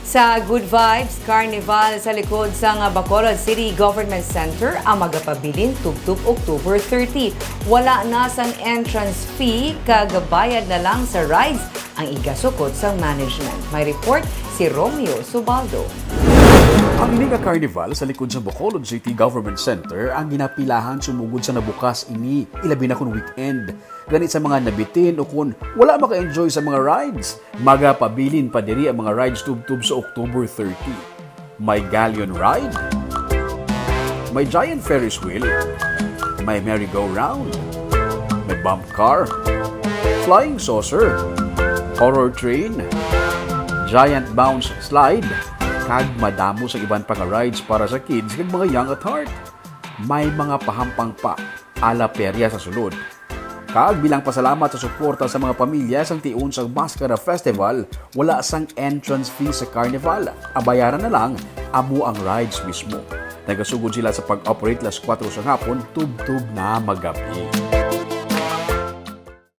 Sa Good Vibes Carnival sa likod sa Bacolod City Government Center ang magapabilin tubtob October 30. Wala na sang entrance fee, kagabayad na lang sa rides ang igasukod sa management. May report si Romeo Subaldo. Ang Liga Carnival sa likod sa Bacolod City Government Center ang ginapilahan sumugod sa nabukas ini, ilabi na kun weekend. Ganit sa mga nabitin o kung wala maka-enjoy sa mga rides, magapabilin pa diri ang mga rides tubtob sa October 30. May galleon ride, may giant Ferris wheel, may merry-go-round, may bump car, flying saucer, horror train, giant bounce slide, kag madamo sa iban pang rides para sa kids kag mga young at heart. May mga pahampang pa, ala perya sa sulod. Kag bilang pasalamat sa suporta sa mga pamilya sang tiun sa Mascara Festival, wala sang entrance fee sa carnival. Abayaran na lang amo ang rides mismo. Nagasugod sila sa pag-operate las 4 sa hapon, tubtob na magabi.